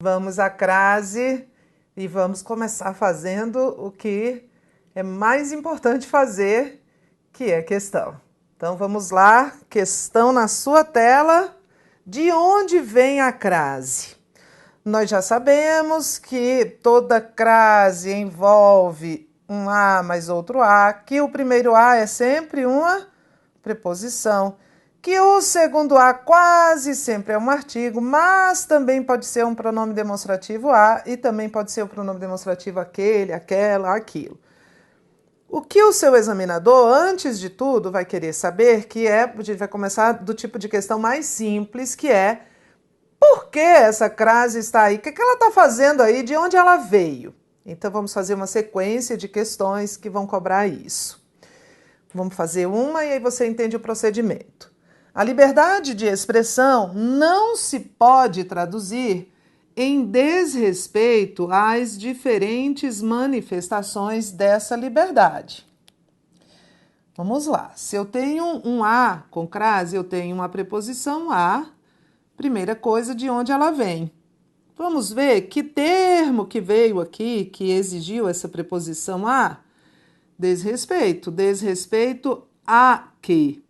Vamos à crase e vamos começar fazendo o que é mais importante fazer, que é questão. Então vamos lá, questão na sua tela. De onde vem a crase? Nós já sabemos que toda crase envolve um A mais outro A, que o primeiro A é sempre uma preposição, que o segundo A quase sempre é um artigo, mas também pode ser um pronome demonstrativo a e também pode ser o pronome demonstrativo aquele, aquela, aquilo. O que o seu examinador, antes de tudo, vai querer saber, a gente vai começar do tipo de questão mais simples, que é: por que essa crase está aí? O que ela está fazendo aí? De onde ela veio? Então vamos fazer uma sequência de questões que vão cobrar isso. Vamos fazer uma e aí você entende o procedimento. A liberdade de expressão não se pode traduzir em desrespeito às diferentes manifestações dessa liberdade. Vamos lá. Se eu tenho um A com crase, eu tenho uma preposição a. Primeira coisa, de onde ela vem. Vamos ver que termo que veio aqui, que exigiu essa preposição a. Desrespeito. Desrespeito a quê?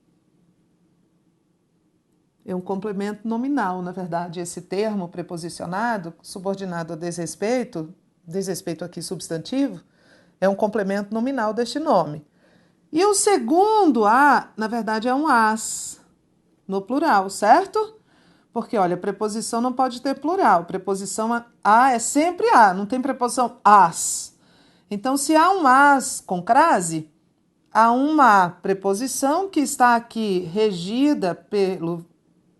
É um complemento nominal, na verdade. Esse termo preposicionado, subordinado a desrespeito, desrespeito aqui substantivo, é um complemento nominal deste nome. E o segundo a, na verdade, é um as, no plural, certo? Porque, olha, preposição não pode ter plural. Preposição a é sempre a, não tem preposição as. Então, se há um as com crase, há uma preposição que está aqui regida pelo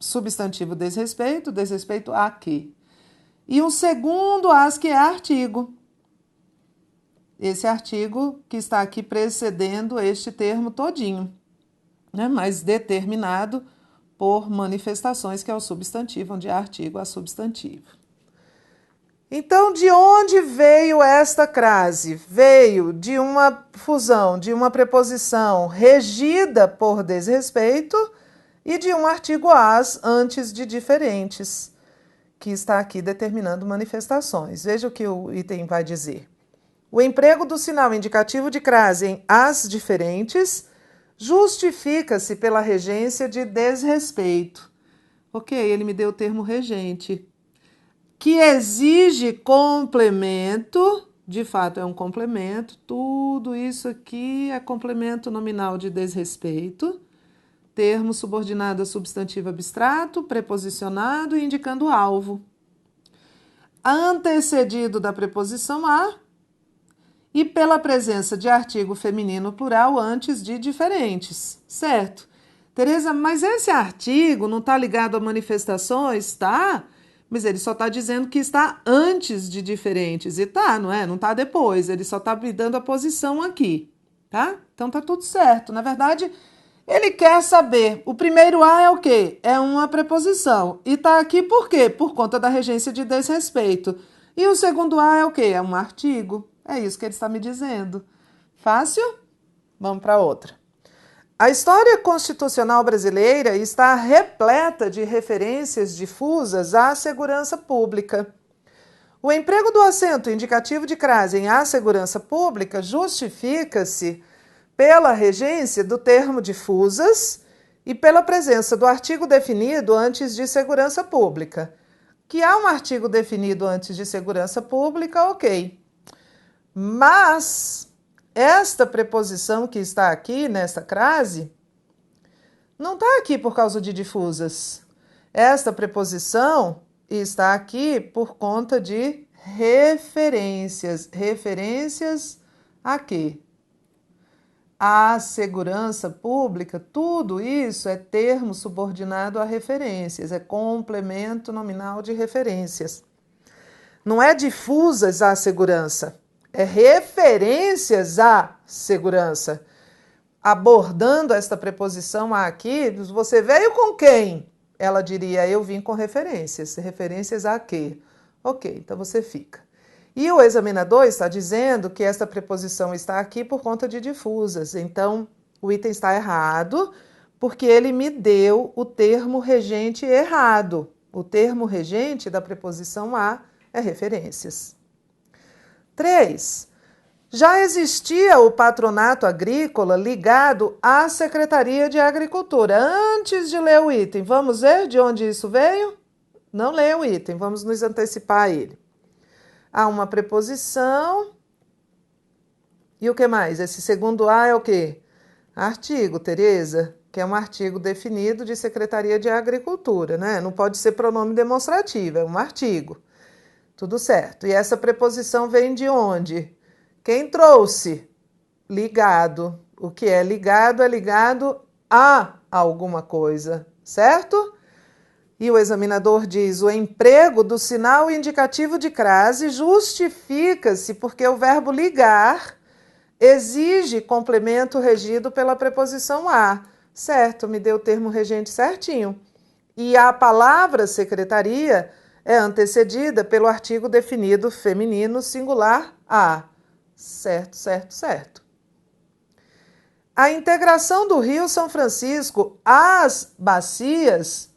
substantivo desrespeito, desrespeito a que. E um segundo as que é artigo. Esse artigo que está aqui precedendo este termo todinho, né? Mas determinado por manifestações, que é o substantivo, onde é artigo a substantivo. Então, de onde veio esta crase? Veio de uma fusão, de uma preposição regida por desrespeito e de um artigo as antes de diferentes, que está aqui determinando manifestações. Veja o que o item vai dizer. O emprego do sinal indicativo de crase em as diferentes justifica-se pela regência de desrespeito. Ok, ele me deu o termo regente, que exige complemento, de fato é um complemento, tudo isso aqui é complemento nominal de desrespeito, termo subordinado a substantivo abstrato, preposicionado e indicando alvo. Antecedido da preposição a e pela presença de artigo feminino plural antes de diferentes, certo? Tereza, mas esse artigo não está ligado a manifestações? Tá, mas ele só está dizendo que está antes de diferentes, e tá, não é? Não está depois, ele só está me dando a posição aqui, tá? Então tá tudo certo. Na verdade, ele quer saber, o primeiro a é o quê? É uma preposição, e tá aqui por quê? Por conta da regência de desrespeito. E o segundo a é o quê? É um artigo. É isso que ele está me dizendo. Fácil? Vamos para outra. A história constitucional brasileira está repleta de referências difusas à segurança pública. O emprego do acento indicativo de crase em à segurança pública justifica-se pela regência do termo difusas e pela presença do artigo definido antes de segurança pública. Que há um artigo definido antes de segurança pública, ok. Mas esta preposição que está aqui nesta crase não está aqui por causa de difusas. Esta preposição está aqui por conta de referências. Referências a quê? A segurança pública, tudo isso é termo subordinado a referências, é complemento nominal de referências. Não é difusas à segurança. É referências à segurança. Abordando esta preposição aqui, você veio com quem? Ela diria, eu vim com referências. Referências a quê? Ok, então você fica. E o examinador está dizendo que esta preposição está aqui por conta de difusas. Então, o item está errado, porque ele me deu o termo regente errado. O termo regente da preposição a é referências. 3. Já existia o patronato agrícola ligado à Secretaria de Agricultura. Antes de ler o item, vamos ver de onde isso veio? Não leia o item, vamos nos antecipar a ele. Há uma preposição. E o que mais? Esse segundo A é o quê? Artigo, Tereza, que é um artigo definido de Secretaria de Agricultura, né? Não pode ser pronome demonstrativo, é um artigo. Tudo certo. E essa preposição vem de onde? Quem trouxe? Ligado. O que é ligado a alguma coisa, certo? E o examinador diz: o emprego do sinal indicativo de crase justifica-se porque o verbo ligar exige complemento regido pela preposição a. Certo, me deu o termo regente certinho. E a palavra secretaria é antecedida pelo artigo definido feminino singular a. Certo, certo, certo. A integração do Rio São Francisco às bacias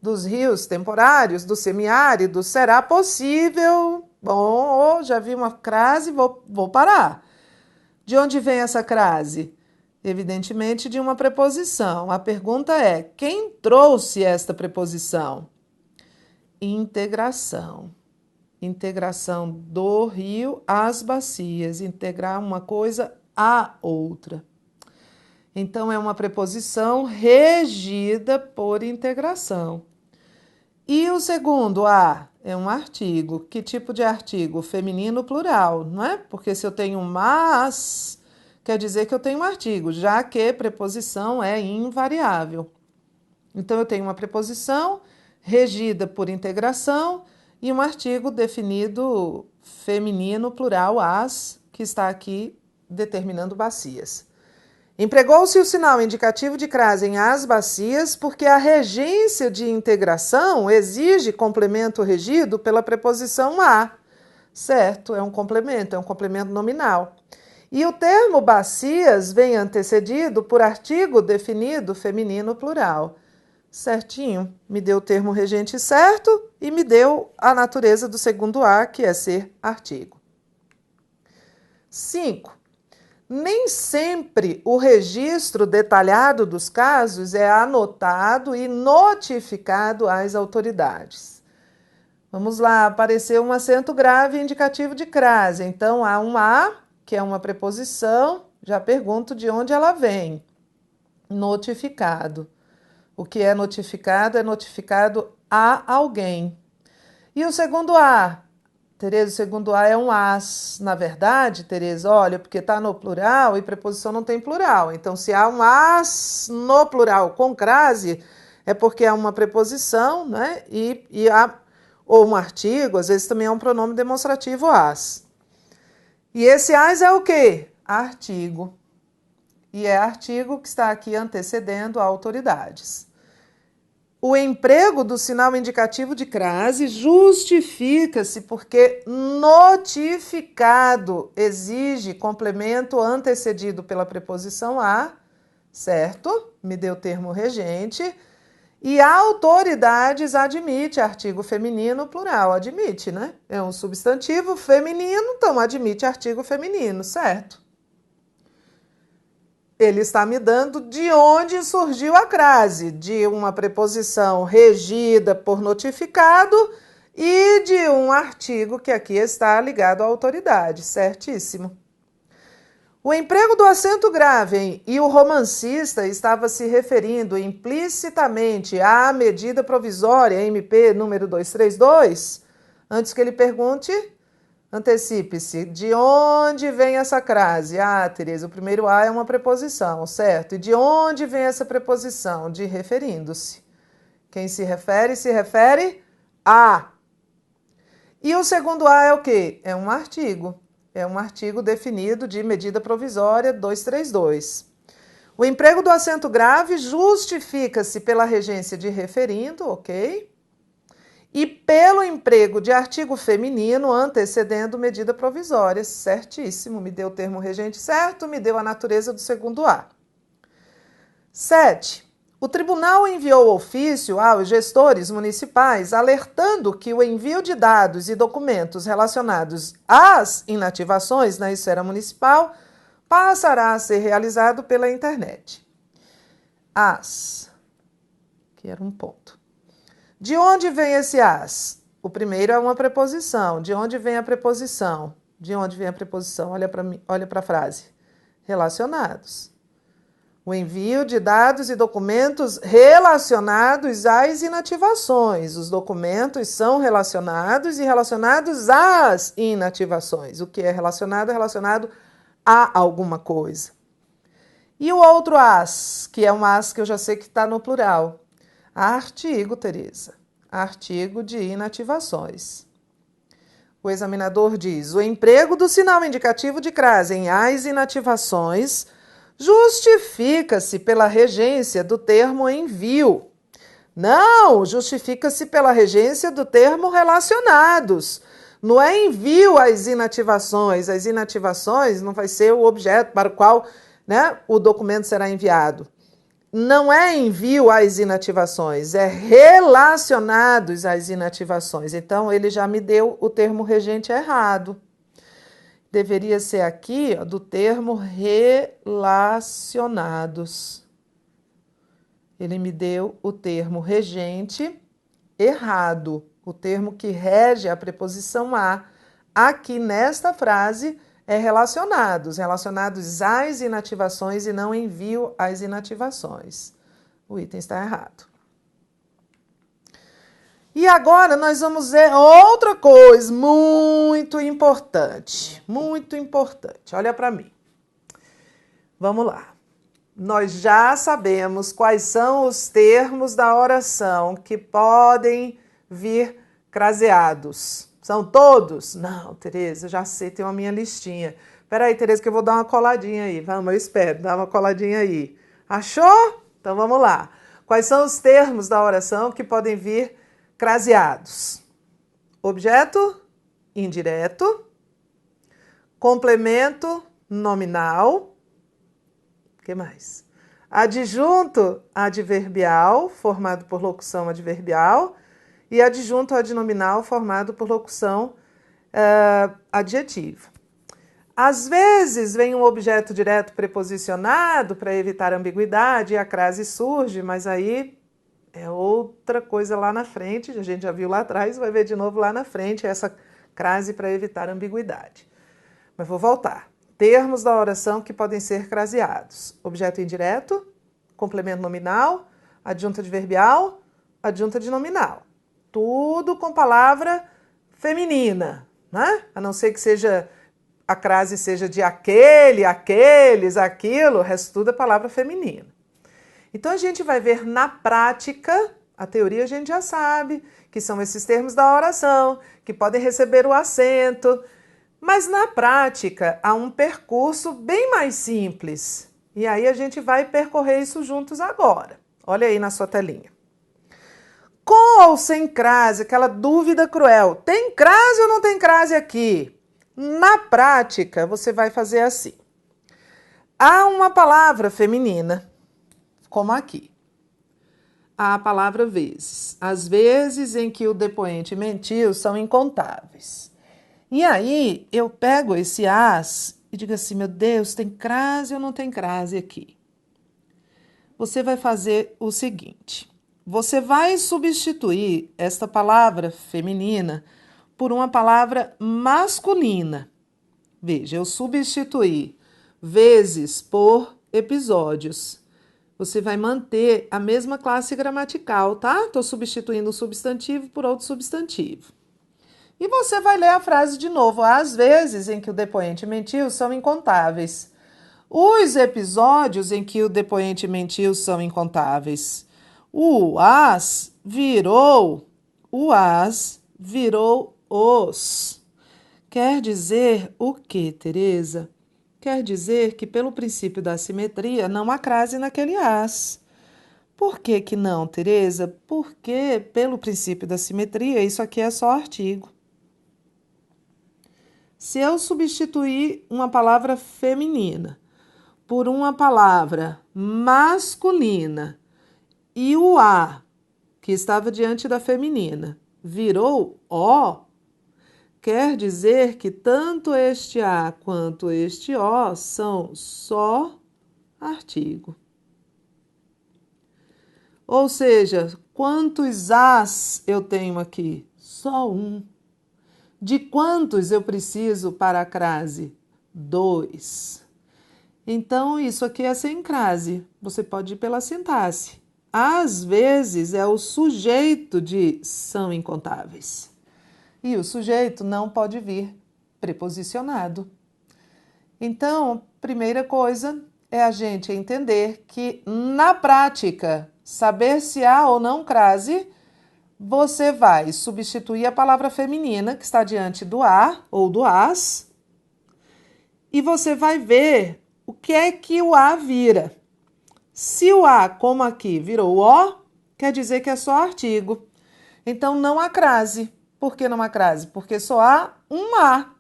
dos rios temporários do semiárido será possível. Bom, já vi uma crase, vou parar. De onde vem essa crase? Evidentemente de uma preposição. A pergunta é: quem trouxe esta preposição? Integração. Integração do rio às bacias. Integrar uma coisa à outra. Então, é uma preposição regida por integração. E o segundo, a, é um artigo. Que tipo de artigo? Feminino plural, não é? Porque se eu tenho mas, quer dizer que eu tenho um artigo, já que preposição é invariável. Então, eu tenho uma preposição regida por integração e um artigo definido feminino plural as, que está aqui determinando bacias. Empregou-se o sinal indicativo de crase em as bacias porque a regência de integração exige complemento regido pela preposição a. Certo, é um complemento nominal. E o termo bacias vem antecedido por artigo definido feminino plural. Certinho, me deu o termo regente certo e me deu a natureza do segundo a, que é ser artigo. 5. Nem sempre o registro detalhado dos casos é anotado e notificado às autoridades. Vamos lá, apareceu um acento grave indicativo de crase. Então, há um a, que é uma preposição, já pergunto de onde ela vem. Notificado. O que é notificado a alguém. E o segundo a? Tereza, o segundo a é um as. Na verdade, Tereza, olha, porque está no plural e preposição não tem plural. Então, se há um as no plural com crase, é porque há uma preposição, né? Ou um artigo, às vezes também é um pronome demonstrativo as. E esse as é o quê? Artigo. E é artigo que está aqui antecedendo a autoridades. O emprego do sinal indicativo de crase justifica-se porque notificado exige complemento antecedido pela preposição a, certo? Me deu o termo regente. E autoridades admite artigo feminino plural. Admite, né? É um substantivo feminino, então admite artigo feminino, certo? Ele está me dando de onde surgiu a crase, de uma preposição regida por notificado e de um artigo que aqui está ligado à autoridade, certíssimo. O emprego do acento grave e o romancista estava se referindo implicitamente à medida provisória MP número 232, antes que ele pergunte... Antecipe-se. De onde vem essa crase? Ah, Tereza, o primeiro a é uma preposição, certo? E de onde vem essa preposição? De referindo-se. Quem se refere a. E o segundo a é o quê? É um artigo. É um artigo definido de medida provisória 232. O emprego do acento grave justifica-se pela regência de referindo, ok? E pelo emprego de artigo feminino antecedendo medida provisória, certíssimo. Me deu o termo regente certo, me deu a natureza do segundo a. 7. O tribunal enviou ofício aos gestores municipais alertando que o envio de dados e documentos relacionados às inativações na esfera municipal passará a ser realizado pela internet. Que era um ponto. De onde vem esse as? O primeiro é uma preposição. De onde vem a preposição? De onde vem a preposição? Olha para mim, olha para a frase. Relacionados. O envio de dados e documentos relacionados às inativações. Os documentos são relacionados e relacionados às inativações. O que é relacionado a alguma coisa. E o outro as, que é um as que eu já sei que está no plural. Artigo, Tereza. Artigo de inativações. O examinador diz: o emprego do sinal indicativo de crase em as inativações justifica-se pela regência do termo envio. Não, justifica-se pela regência do termo relacionados. Não é envio às inativações. As inativações não vai ser o objeto para o qual, né, o documento será enviado. Não é envio às inativações, é relacionados às inativações. Então, ele já me deu o termo regente errado. Deveria ser aqui, ó, do termo relacionados. Ele me deu o termo regente errado. O termo que rege a preposição a. Aqui nesta frase é relacionados às inativações e não envio às inativações. O item está errado. E agora nós vamos ver outra coisa muito importante. Muito importante. Olha para mim. Vamos lá. Nós já sabemos quais são os termos da oração que podem vir craseados. São todos? Não, Tereza, já sei, tem uma minha listinha. Espera aí, Tereza, que eu vou dar uma coladinha aí. Vamos, eu espero, dá uma coladinha aí. Achou? Então vamos lá. Quais são os termos da oração que podem vir craseados? Objeto indireto, complemento nominal, o que mais? Adjunto adverbial, formado por locução adverbial, e adjunto adnominal, formado por locução adjetiva. Às vezes vem um objeto direto preposicionado para evitar ambiguidade e a crase surge, mas aí é outra coisa lá na frente, a gente já viu lá atrás, vai ver de novo lá na frente essa crase para evitar ambiguidade. Mas vou voltar. Termos da oração que podem ser craseados. Objeto indireto, complemento nominal, adjunto adverbial, adjunto adnominal. Tudo com palavra feminina, né? A não ser que seja a crase seja de aquele, aqueles, aquilo, o resto tudo é palavra feminina. Então a gente vai ver na prática, a teoria a gente já sabe, que são esses termos da oração, que podem receber o acento, mas na prática há um percurso bem mais simples. E aí a gente vai percorrer isso juntos agora. Olha aí na sua telinha. Com ou sem crase, aquela dúvida cruel. Tem crase ou não tem crase aqui? Na prática, você vai fazer assim. Há uma palavra feminina, como aqui. Há a palavra vezes. As vezes em que o depoente mentiu são incontáveis. E aí, eu pego esse as e digo assim, meu Deus, tem crase ou não tem crase aqui? Você vai fazer o seguinte. Você vai substituir esta palavra feminina por uma palavra masculina. Veja, eu substituí vezes por episódios. Você vai manter a mesma classe gramatical, tá? Estou substituindo o substantivo por outro substantivo. E você vai ler a frase de novo. As vezes em que o depoente mentiu são incontáveis. Os episódios em que o depoente mentiu são incontáveis. O as virou os. Quer dizer o quê, Tereza? Quer dizer que pelo princípio da simetria não há crase naquele as. Por que que não, Tereza? Porque pelo princípio da simetria isso aqui é só artigo. Se eu substituir uma palavra feminina por uma palavra masculina e o A, que estava diante da feminina, virou O, quer dizer que tanto este A quanto este O são só artigo. Ou seja, quantos As eu tenho aqui? Só um. De quantos eu preciso para a crase? 2. Então, isso aqui é sem crase. Você pode ir pela sintaxe. Às vezes é o sujeito de são incontáveis. E o sujeito não pode vir preposicionado. Então, primeira coisa é a gente entender que, na prática, saber se há ou não crase, você vai substituir a palavra feminina que está diante do a ou do as e você vai ver o que é que o a vira. Se o a, como aqui, virou o, quer dizer que é só artigo. Então, não há crase. Por que não há crase? Porque só há um a.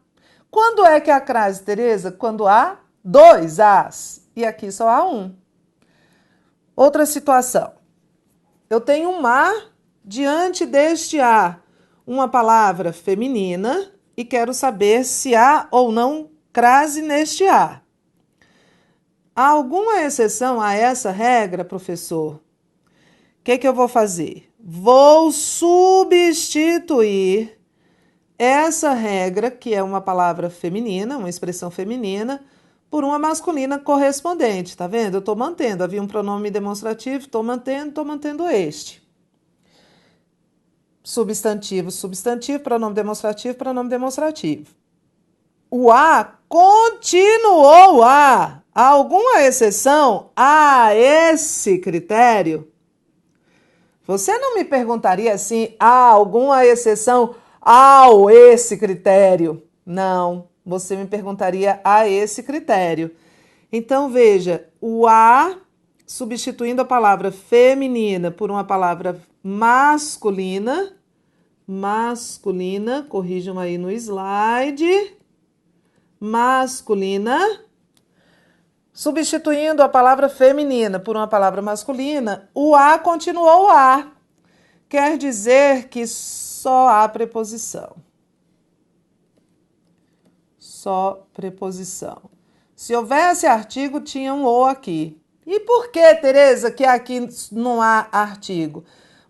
Quando é que há crase, Tereza? Quando há 2 as. E aqui só há um. Outra situação. Eu tenho um a diante deste a, uma palavra feminina, e quero saber se há ou não crase neste a. Há alguma exceção a essa regra, professor? O que eu vou fazer? Vou substituir essa regra, que é uma palavra feminina, uma expressão feminina, por uma masculina correspondente, tá vendo? Eu estou mantendo, havia um pronome demonstrativo, estou mantendo este. Substantivo, substantivo, pronome demonstrativo, pronome demonstrativo. O a continuou a. Há alguma exceção a esse critério? Você não me perguntaria assim, há alguma exceção ao esse critério? Não, você me perguntaria a esse critério. Então, veja, o a, substituindo a palavra feminina por uma palavra masculina, corrijam aí no slide, masculina, substituindo a palavra feminina por uma palavra masculina, o a continuou a. Quer dizer que só há preposição. Só preposição. Se houvesse artigo, tinha um ou aqui. E por que, Tereza, que aqui não há artigo?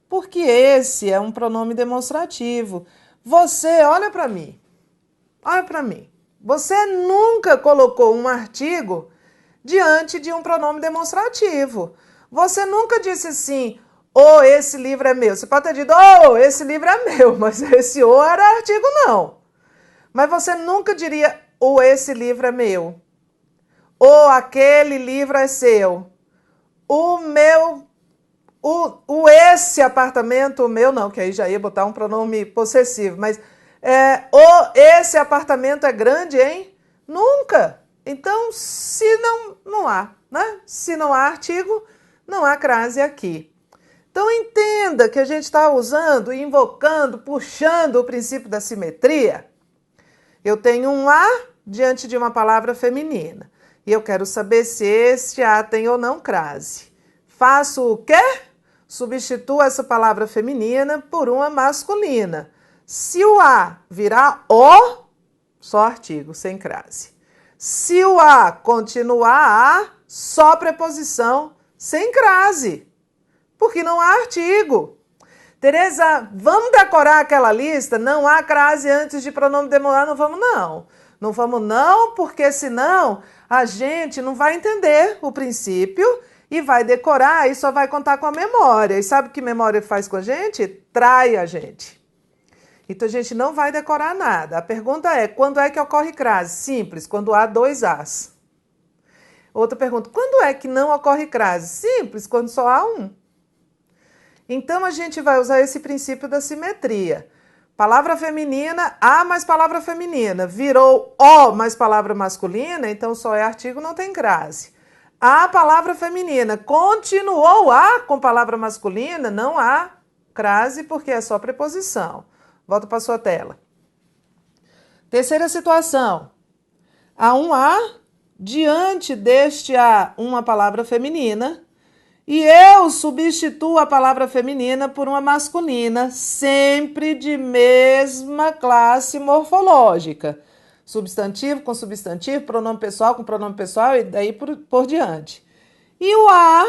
Porque esse é um pronome demonstrativo. Você, olha para mim. Olha para mim. Você nunca colocou um artigo diante de um pronome demonstrativo. Você nunca disse assim, esse livro é meu. Você pode ter dito, esse livro é meu, mas esse era artigo não. Mas você nunca diria, esse livro é meu. Ou aquele livro é seu. Esse apartamento, o meu não, que aí já ia botar um pronome possessivo, mas esse apartamento é grande, hein? Nunca. Então, se não há, né? Se não há artigo, não há crase aqui. Então, entenda que a gente está usando, invocando, puxando o princípio da simetria. Eu tenho um a diante de uma palavra feminina e eu quero saber se este a tem ou não crase. Faço o quê? Substituo essa palavra feminina por uma masculina. Se o a virar o, só artigo, sem crase. Se o a continuar a, só preposição, sem crase, porque não há artigo. Tereza, vamos decorar aquela lista? Não há crase antes de pronome demorar? Não vamos não. Não vamos não, porque senão a gente não vai entender o princípio e vai decorar e só vai contar com a memória. E sabe o que memória faz com a gente? Trai a gente. Então a gente não vai decorar nada. A pergunta é, quando é que ocorre crase? Simples, quando há 2 as. Outra pergunta, quando é que não ocorre crase? Simples, quando só há um. Então, a gente vai usar esse princípio da simetria. Palavra feminina, a mais palavra feminina. Virou o mais palavra masculina, então só é artigo, não tem crase. A palavra feminina continuou a com palavra masculina, não há crase porque é só preposição. Volta para a sua tela. Terceira situação. Há um a, diante deste a uma palavra feminina, E eu substituo a palavra feminina por uma masculina, sempre de mesma classe morfológica. Substantivo com substantivo, pronome pessoal com pronome pessoal e daí por diante. E o a,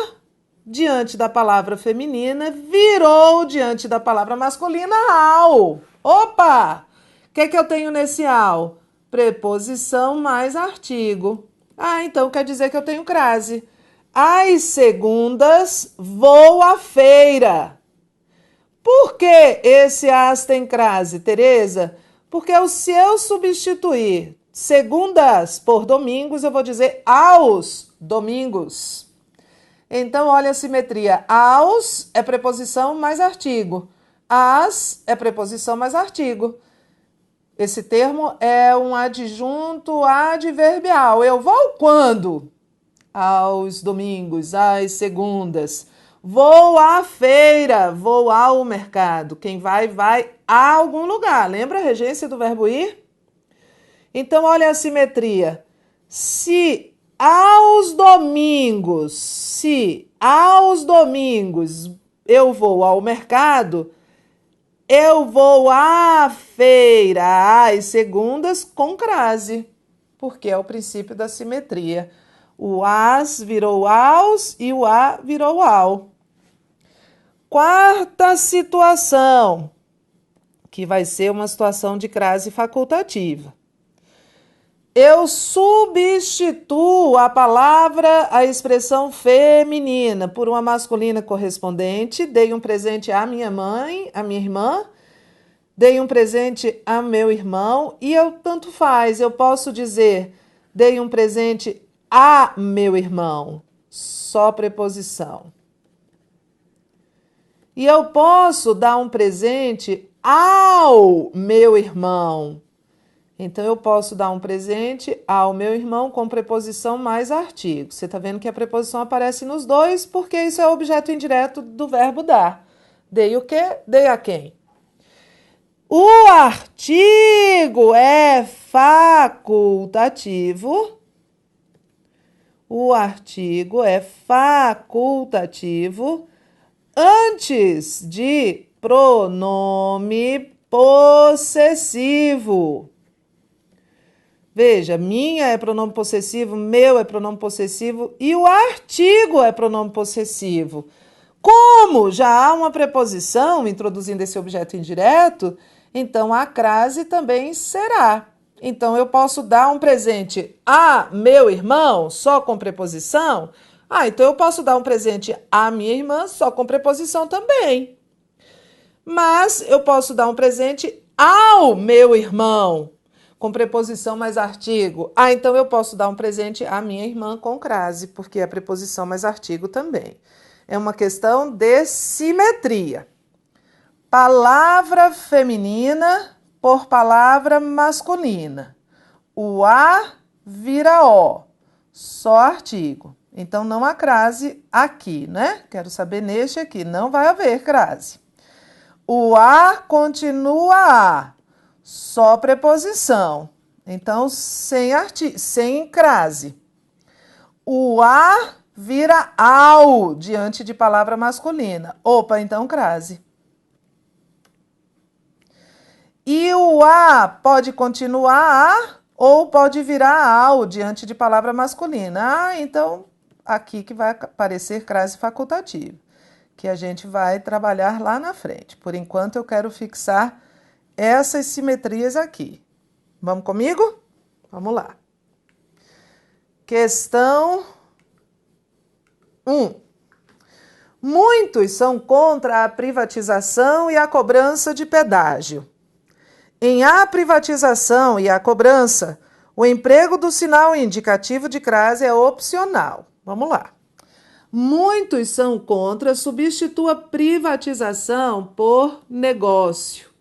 diante da palavra feminina, virou, diante da palavra masculina, ao. Opa! O que é que eu tenho nesse ao? Preposição mais artigo. Ah, então quer dizer que eu tenho crase. Às segundas, vou à feira. Por que esse as tem crase, Tereza? Porque se eu substituir segundas por domingos, eu vou dizer aos domingos. Então, olha a simetria. Aos é preposição mais artigo. As é preposição mais artigo. Esse termo é um adjunto adverbial. Eu vou quando? Aos domingos, às segundas. Vou à feira, vou ao mercado. Quem vai, vai a algum lugar. Lembra a regência do verbo ir? Então, olha a simetria. Se aos domingos eu vou ao mercado, eu vou à feira às segundas com crase, porque é o princípio da simetria. O as virou aos e o a virou ao. Quarta situação, que vai ser uma situação de crase facultativa. Eu substituo a expressão feminina, por uma masculina correspondente. Dei um presente à minha mãe, à minha irmã. Dei um presente a meu irmão. E tanto faz, eu posso dizer, dei um presente a meu irmão. Só preposição. E eu posso dar um presente ao meu irmão. Então, eu posso dar um presente ao meu irmão com preposição mais artigo. Você está vendo que a preposição aparece nos dois, porque isso é objeto indireto do verbo dar. Dei o quê? Dei a quem? O artigo é facultativo. O artigo é facultativo antes de pronome possessivo. Veja, minha é pronome possessivo, meu é pronome possessivo e o artigo é pronome possessivo. Como já há uma preposição introduzindo esse objeto indireto, então a crase também será. Então eu posso dar um presente a meu irmão só com preposição? Então eu posso dar um presente à minha irmã só com preposição também. Mas eu posso dar um presente ao meu irmão com preposição mais artigo. Então eu posso dar um presente à minha irmã com crase, porque é preposição mais artigo também. É uma questão de simetria. Palavra feminina por palavra masculina. O a vira o, só artigo. Então não há crase aqui, né? Quero saber neste aqui, não vai haver crase. O a continua a, só preposição. Então, sem crase. O a vira ao diante de palavra masculina. Opa, então crase. E o a pode continuar a ou pode virar ao diante de palavra masculina. Então, aqui que vai aparecer crase facultativa, que a gente vai trabalhar lá na frente. Por enquanto, eu quero fixar essas simetrias aqui. Vamos comigo? Vamos lá. Questão 1. Muitos são contra a privatização e a cobrança de pedágio. Em a privatização e a cobrança, o emprego do sinal indicativo de crase é opcional. Vamos lá. Muitos são contra, substitua privatização por negócio.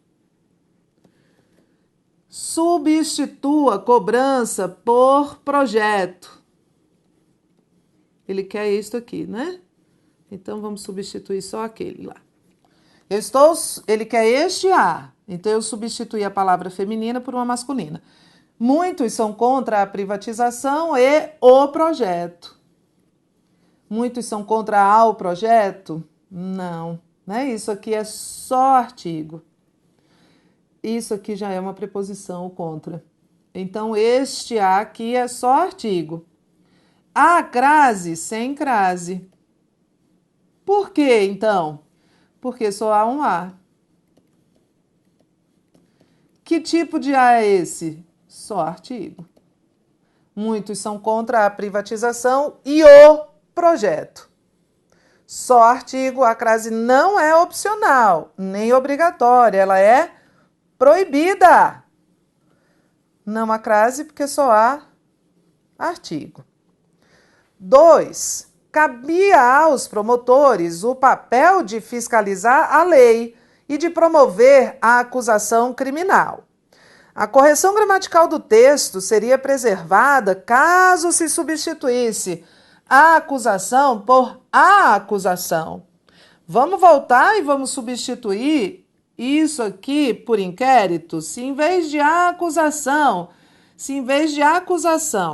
Substitua cobrança por projeto. Ele quer isto aqui, né? Então, vamos substituir só aquele lá. Ele quer este a. Então, eu substituí a palavra feminina por uma masculina. Muitos são contra a privatização e o projeto. Muitos são contra ao projeto? Não, né? Isso aqui é só artigo. Isso aqui já é uma preposição, o contra. Então, este a aqui é só artigo. A crase sem crase. Por quê, então? Porque só há um a. Que tipo de a é esse? Só artigo. Muitos são contra a privatização e o projeto. Só artigo, a crase não é opcional, nem obrigatória, ela é proibida. Não há crase porque só há artigo. 2. Cabia aos promotores o papel de fiscalizar a lei e de promover a acusação criminal. A correção gramatical do texto seria preservada caso se substituísse a acusação por a acusação. Vamos voltar e vamos substituir isso aqui por inquérito? Se em vez de acusação,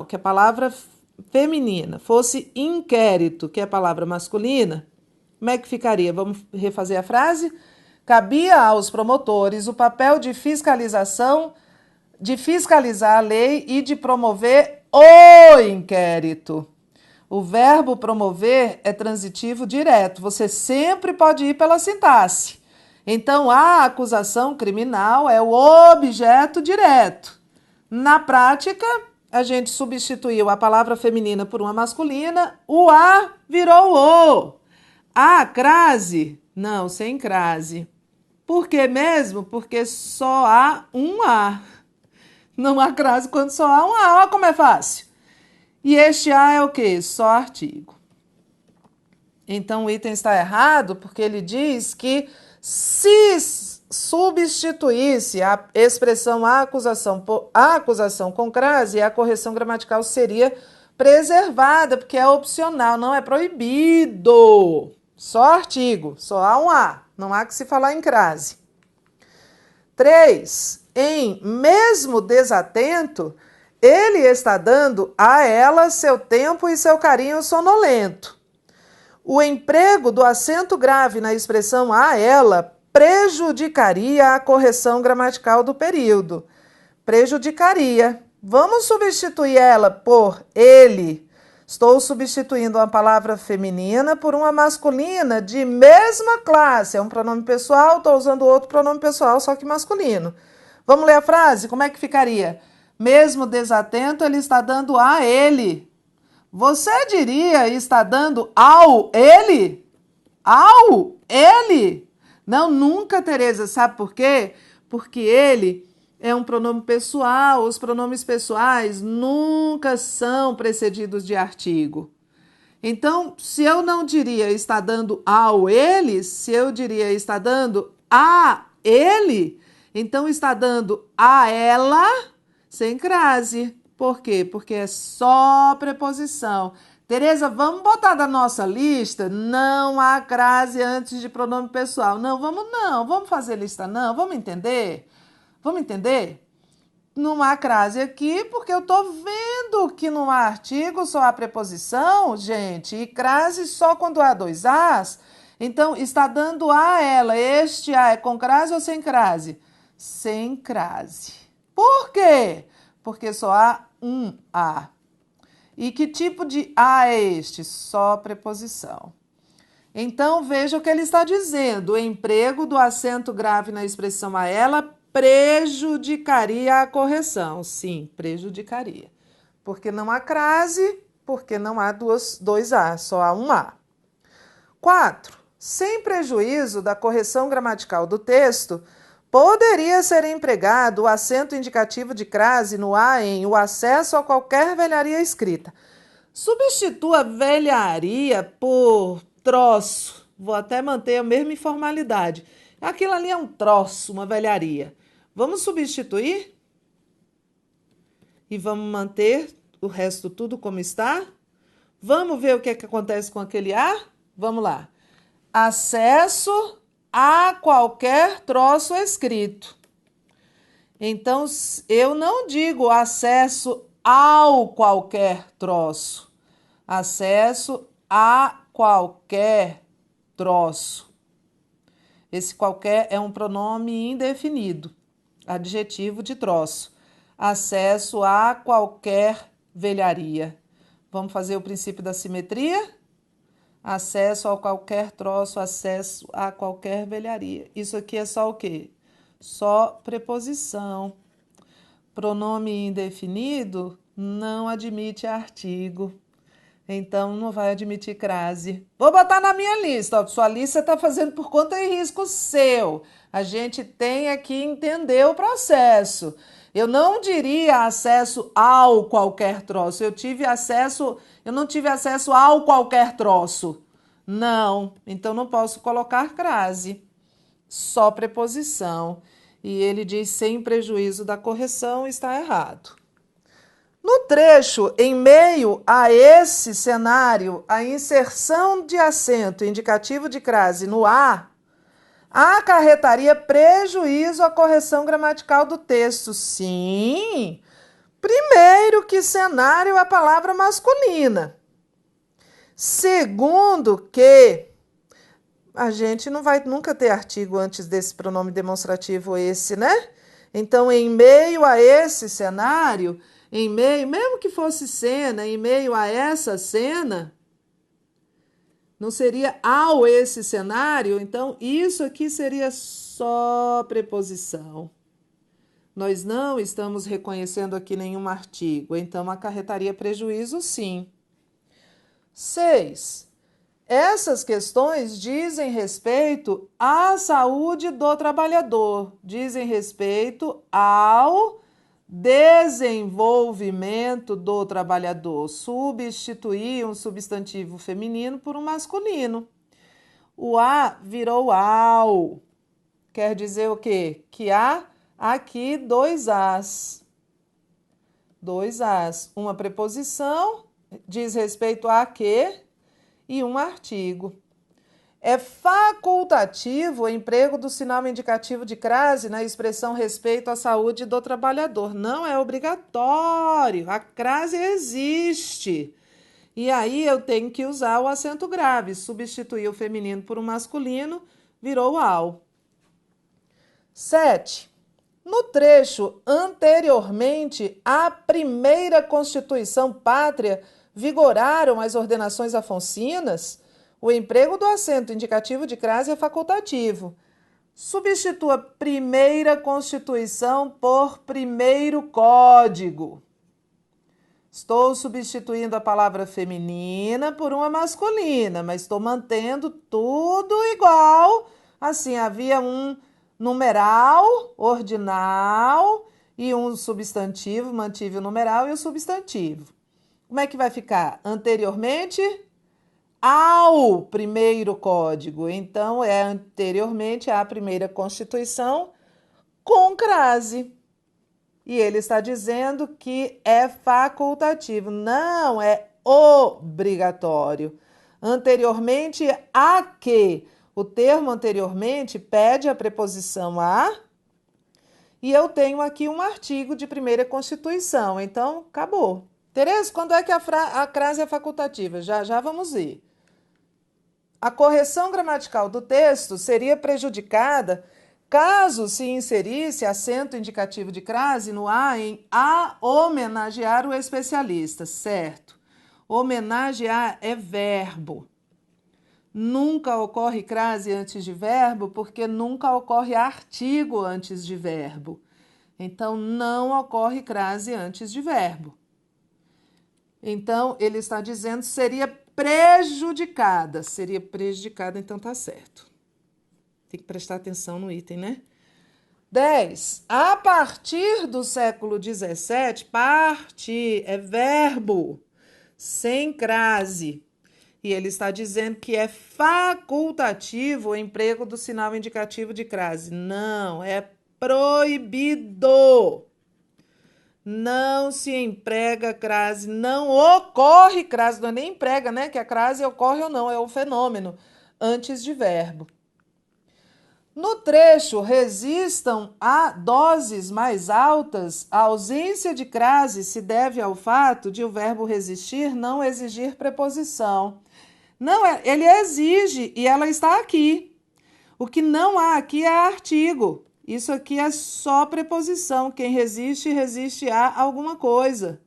que é a palavra feminina, fosse inquérito, que é a palavra masculina, como é que ficaria? Vamos refazer a frase? Cabia aos promotores o papel de fiscalização, de fiscalizar a lei e de promover o inquérito. O verbo promover é transitivo direto. Você sempre pode ir pela sintaxe. Então, a acusação criminal é o objeto direto. Na prática, a gente substituiu a palavra feminina por uma masculina, o a virou o. A crase? Não, sem crase. Por que mesmo? Porque só há um a. Não há crase quando só há um a. Olha como é fácil. E este a é o quê? Só artigo. Então, o item está errado porque ele diz que se substituísse a expressão a acusação com crase, a correção gramatical seria preservada, porque é opcional, não é proibido. Só artigo, só há um a, não há que se falar em crase. 3. Em mesmo desatento, ele está dando a ela seu tempo e seu carinho sonolento. O emprego do acento grave na expressão a ela prejudicaria a correção gramatical do período. Prejudicaria. Vamos substituir ela por ele. Estou substituindo uma palavra feminina por uma masculina de mesma classe. É um pronome pessoal, estou usando outro pronome pessoal, só que masculino. Vamos ler a frase? Como é que ficaria? Mesmo desatento, ele está dando a ele. Você diria está dando ao ele? Ao ele? Não, nunca, Tereza. Sabe por quê? Porque ele é um pronome pessoal. Os pronomes pessoais nunca são precedidos de artigo. Então, se eu não diria está dando ao ele, se eu diria está dando a ele, então está dando a ela sem crase. Por quê? Porque é só preposição. Tereza, vamos botar da nossa lista? Não há crase antes de pronome pessoal. Não, vamos fazer lista não, vamos entender? Vamos entender? Não há crase aqui porque eu estou vendo que não há artigo, só há preposição, gente, e crase só quando há dois as. Então, está dando a ela. Este a é com crase ou sem crase? Sem crase. Por quê? Porque só há um a. E que tipo de a é este? Só preposição. Então, veja o que ele está dizendo. O emprego do acento grave na expressão a ela prejudicaria a correção. Sim, prejudicaria. Porque não há crase, porque não há dois a, só há um a. 4. Sem prejuízo da correção gramatical do texto, poderia ser empregado o acento indicativo de crase no a em o acesso a qualquer velharia escrita. Substitua velharia por troço. Vou até manter a mesma informalidade. Aquilo ali é um troço, uma velharia. Vamos substituir? E vamos manter o resto tudo como está? Vamos ver o que acontece com aquele a? Vamos lá. Acesso a qualquer troço escrito. Então, eu não digo acesso ao qualquer troço. Acesso a qualquer troço. Esse qualquer é um pronome indefinido, adjetivo de troço. Acesso a qualquer velharia. Vamos fazer o princípio da simetria? Acesso a qualquer troço, acesso a qualquer velharia. Isso aqui é só o quê? Só preposição. Pronome indefinido não admite artigo. Então, não vai admitir crase. Vou botar na minha lista. Ó, sua lista está fazendo por conta e risco seu. A gente tem que entender o processo. Eu não diria acesso ao qualquer troço. Eu não tive acesso ao qualquer troço. Não. Então, não posso colocar crase. Só preposição. E ele diz sem prejuízo da correção, está errado. No trecho, em meio a esse cenário, a inserção de acento indicativo de crase no A acarretaria prejuízo à correção gramatical do texto. Sim, primeiro que cenário é a palavra masculina. Segundo que a gente não vai nunca ter artigo antes desse pronome demonstrativo esse, né? Então, em meio a esse cenário, mesmo que fosse cena, em meio a essa cena, não seria ao esse cenário, então isso aqui seria só preposição. Nós não estamos reconhecendo aqui nenhum artigo, então acarretaria prejuízo, sim. 6. Essas questões dizem respeito à saúde do trabalhador, dizem respeito ao desenvolvimento do trabalhador. Substituir um substantivo feminino por um masculino. O a virou ao. Quer dizer o quê? Que há aqui dois as. Dois as. Uma preposição diz respeito a que e um artigo. É facultativo o emprego do sinal indicativo de crase na expressão respeito à saúde do trabalhador. Não é obrigatório. A crase existe. E aí eu tenho que usar o acento grave. Substituir o feminino por um masculino, virou ao. 7. No trecho anteriormente à primeira Constituição Pátria, vigoraram as ordenações afonsinas, o emprego do acento indicativo de crase é facultativo. Substitua primeira Constituição por primeiro Código. Estou substituindo a palavra feminina por uma masculina, mas estou mantendo tudo igual. Assim, havia um numeral, ordinal e um substantivo, mantive o numeral e o substantivo. Como é que vai ficar? Anteriormente ao primeiro Código. Então, é anteriormente à primeira Constituição com crase. E ele está dizendo que é facultativo, não é obrigatório. Anteriormente a que? O termo anteriormente pede a preposição a, e eu tenho aqui um artigo de primeira Constituição. Então, acabou. Tereza, quando é que a crase é facultativa? Já vamos ver. A correção gramatical do texto seria prejudicada caso se inserisse acento indicativo de crase no a em a homenagear o especialista, certo? Homenagear é verbo. Nunca ocorre crase antes de verbo, porque nunca ocorre artigo antes de verbo. Então, não ocorre crase antes de verbo. Então, ele está dizendo seria prejudicada. Seria prejudicada, então tá certo. Tem que prestar atenção no item, né? 10. A partir do século XVII, partir é verbo, sem crase. E ele está dizendo que é facultativo o emprego do sinal indicativo de crase. Não, é proibido. Não se emprega crase, não ocorre crase, não é nem emprega, né? Que a crase ocorre ou não, é o fenômeno, antes de verbo. No trecho, resistam a doses mais altas, a ausência de crase se deve ao fato de o verbo resistir não exigir preposição. Não, ele exige e ela está aqui. O que não há aqui é artigo. Isso aqui é só preposição. Quem resiste, resiste a alguma coisa.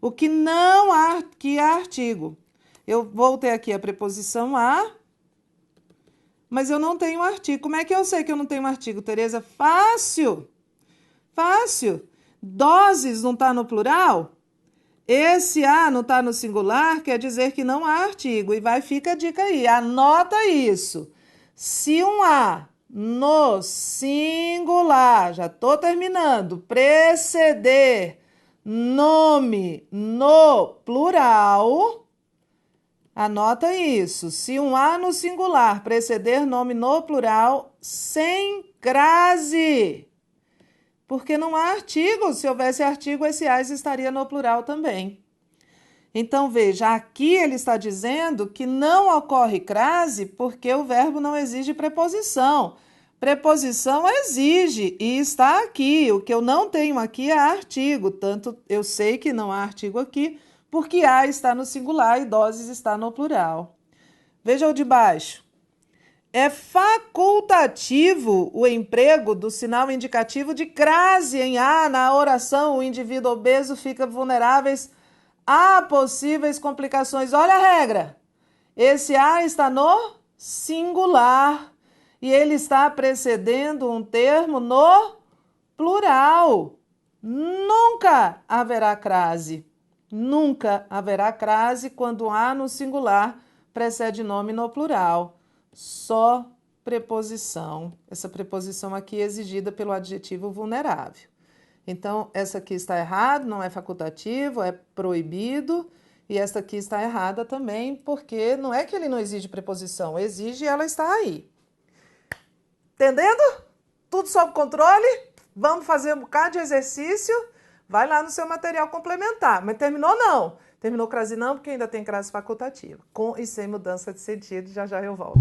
O que não há aqui é artigo. Eu voltei aqui a preposição a, mas eu não tenho artigo. Como é que eu sei que eu não tenho artigo, Tereza? Fácil. Fácil. Doses não está no plural? Esse a não está no singular, quer dizer que não há artigo. E fica a dica aí, anota isso. Se um a no singular, já estou terminando, preceder nome no plural, anota isso. Se um a no singular preceder nome no plural, sem crase. Porque não há artigo. Se houvesse artigo, esse as estaria no plural também. Então, veja, aqui ele está dizendo que não ocorre crase porque o verbo não exige preposição. Preposição exige e está aqui. O que eu não tenho aqui é artigo. Tanto eu sei que não há artigo aqui, porque a está no singular e doses está no plural. Veja o de baixo. É facultativo o emprego do sinal indicativo de crase em a. Na oração, o indivíduo obeso fica vulnerável a possíveis complicações. Olha a regra. Esse a está no singular e ele está precedendo um termo no plural. Nunca haverá crase. Nunca haverá crase quando a no singular precede nome no plural. Só preposição. Essa preposição aqui é exigida pelo adjetivo vulnerável. Então, essa aqui está errada, não é facultativo, é proibido. E esta aqui está errada também, porque não é que ele não exige preposição, exige e ela está aí. Entendendo? Tudo sob controle? Vamos fazer um bocado de exercício? Vai lá no seu material complementar. Mas terminou não. Terminou crase não, porque ainda tem crase facultativa. Com e sem mudança de sentido, já já eu volto.